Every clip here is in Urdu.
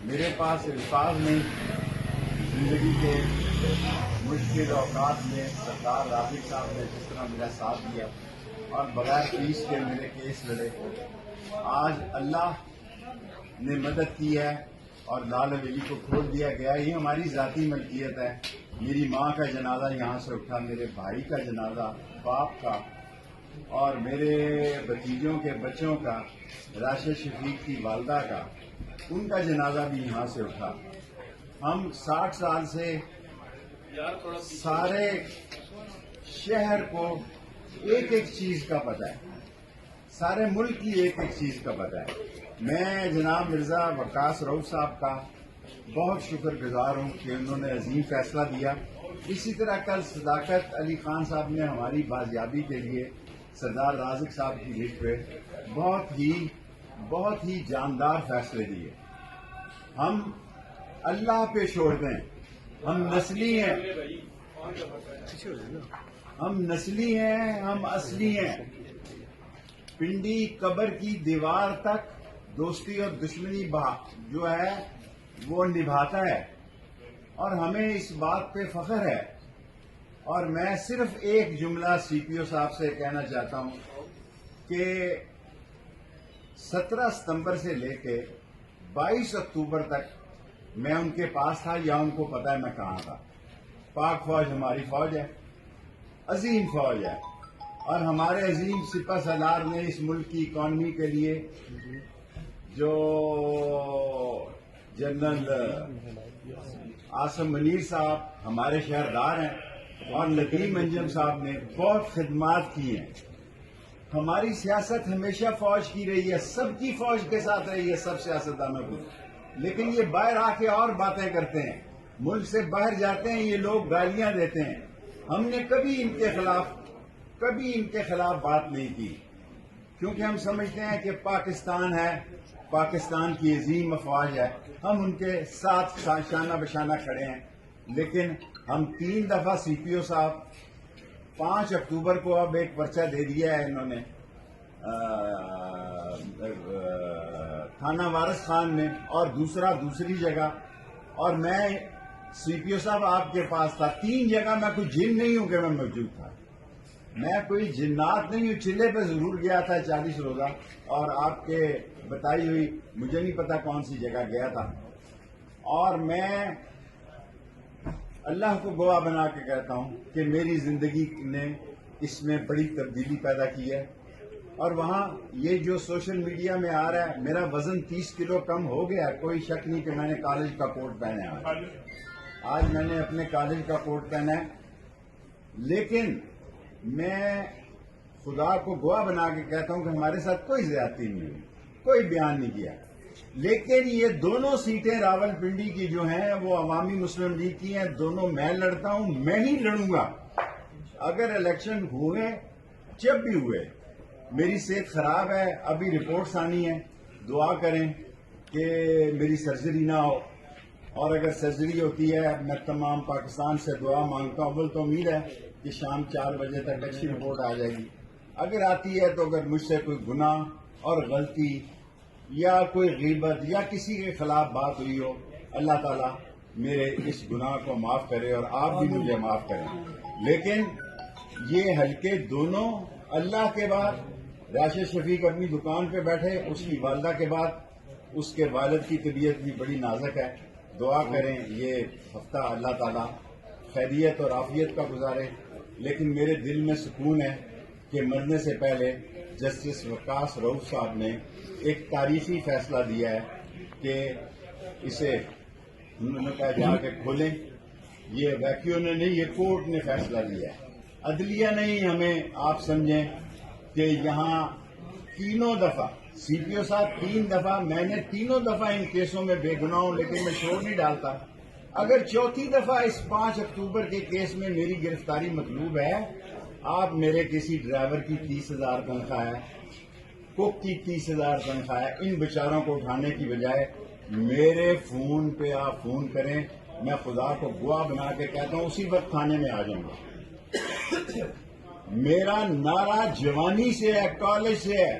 میرے پاس الفاظ نہیں زندگی کے مشکل اوقات میں سردار رافق صاحب نے جس طرح میرا ساتھ دیا اور بغیر فیس کے میرے کیس لڑے. آج اللہ نے مدد کی ہے اور لال حویلی کو کھول دیا گیا. یہ ہماری ذاتی ملکیت ہے. میری ماں کا جنازہ یہاں سے اٹھا, میرے بھائی کا جنازہ, باپ کا, اور میرے بھتیجوں کے بچوں کا, راشد شفیق کی والدہ کا, ان کا جنازہ بھی یہاں سے اٹھا. ہم 60 سال سے سارے شہر کو ایک ایک چیز کا پتہ ہے, سارے ملک کی ایک ایک چیز کا پتہ ہے. میں جناب مرزا وقاص رؤف صاحب کا بہت شکر گزار ہوں کہ انہوں نے عظیم فیصلہ دیا. اسی طرح کل صداقت علی خان صاحب نے ہماری بازیابی کے لیے سردار رازق صاحب کی لسٹ پہ بہت ہی جاندار فیصلے دیے. ہم اللہ پہ چھوڑ دیں, ہم نسلی ہیں, ہم اصلی ہیں. پنڈی قبر کی دیوار تک دوستی اور دشمنی جو ہے وہ نبھاتا ہے اور ہمیں اس بات پہ فخر ہے. اور میں صرف ایک جملہ سی پی او صاحب سے کہنا چاہتا ہوں کہ 17 ستمبر سے لے کے 22 اکتوبر تک میں ان کے پاس تھا, یا ان کو پتا ہے میں کہاں تھا. پاک فوج ہماری فوج ہے, عظیم فوج ہے, اور ہمارے عظیم سپہ سالار نے اس ملک کی اکانومی کے لیے جو جنرل عاصم منیر صاحب ہمارے شہردار ہیں, اور لطیم انجم صاحب نے بہت خدمات کی ہیں. ہماری سیاست ہمیشہ فوج کی رہی ہے, سب کی فوج کے ساتھ رہی ہے, سب سیاستدانوں کی. لیکن یہ باہر آ کے اور باتیں کرتے ہیں, ملک سے باہر جاتے ہیں, یہ لوگ گالیاں دیتے ہیں. ہم نے کبھی ان کے خلاف بات نہیں کی, کیونکہ ہم سمجھتے ہیں کہ پاکستان ہے, پاکستان کی عظیم افواج ہے, ہم ان کے ساتھ شانہ بشانہ کھڑے ہیں. لیکن ہم 3 دفعہ سی پی او صاحب 5 اکتوبر کو اب ایک پرچہ دے دیا ہے انہوں نے تھانہ وارث خان میں, اور دوسری جگہ. اور میں سی پی او صاحب آپ کے پاس تھا 3 جگہ. میں کوئی جن نہیں ہوں کہ میں موجود تھا, میں کوئی جنات نہیں ہوں. چلے پہ ضرور گیا تھا 40 روزہ, اور آپ کے بتائی ہوئی مجھے نہیں پتا کون سی جگہ گیا تھا. اور میں اللہ کو گواہ بنا کے کہتا ہوں کہ میری زندگی نے اس میں بڑی تبدیلی پیدا کی ہے. اور وہاں یہ جو سوشل میڈیا میں آ رہا ہے, میرا وزن 30 کلو کم ہو گیا. کوئی شک نہیں کہ میں نے کالج کا کوٹ پہنا ہے, آج میں نے اپنے کالج کا کوٹ پہنا ہے. لیکن میں خدا کو گواہ بنا کے کہتا ہوں کہ ہمارے ساتھ کوئی زیادتی نہیں ہوئی, کوئی بیان نہیں کیا. لیکن یہ دونوں سیٹیں راول پنڈی کی جو ہیں وہ عوامی مسلم لیگ کی ہیں. دونوں میں لڑتا ہوں, میں ہی لڑوں گا. اگر الیکشن ہوئے, جب بھی ہوئے, میری صحت خراب ہے, ابھی رپورٹس آنی ہے, دعا کریں کہ میری سرجری نہ ہو. اور اگر سرجری ہوتی ہے, میں تمام پاکستان سے دعا مانگتا ہوں. بول تو امید ہے کہ شام 4 بجے تک اچھی رپورٹ آ جائے گی. اگر آتی ہے تو اگر مجھ سے کوئی گناہ اور غلطی یا کوئی غیبت یا کسی کے خلاف بات ہوئی ہو, اللہ تعالیٰ میرے اس گناہ کو معاف کرے اور آپ بھی مجھے معاف کریں. لیکن یہ حلقے دونوں, اللہ کے بعد راشد شفیق اپنی دکان پہ بیٹھے, اس کی والدہ کے بعد اس کے والد کی طبیعت بھی بڑی نازک ہے. دعا کریں یہ ہفتہ اللہ تعالیٰ خیریت اور عافیت کا گزارے. لیکن میرے دل میں سکون ہے کہ مرنے سے پہلے جسٹس وقاص رؤف صاحب نے ایک تاریخی فیصلہ دیا ہے کہ اسے انہوں نے کہا جا کے کھولیں. یہ ویکیو نے نہیں, یہ کورٹ نے فیصلہ دیا ہے, عدلیہ نہیں. ہمیں آپ سمجھیں کہ یہاں 3 دفعہ سی پی او صاحب 3 دفعہ, میں نے 3 دفعہ ان کیسوں میں بے گناہ ہوں, لیکن میں شور نہیں ڈالتا. اگر 4تھی دفعہ اس 5 اکتوبر کے کیس میں میری گرفتاری مطلوب ہے, آپ میرے کسی ڈرائیور کی 30,000 تنخواہ ہے, کوک کی 30,000 تنخواہ ہے, ان بیچاروں کو اٹھانے کی بجائے میرے فون پہ آپ فون کریں. میں خدا کو گواہ بنا کے کہتا ہوں اسی وقت تھانے میں آ جاؤں گا. میرا نعرہ جوانی سے ہے, کالج سے ہے,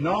9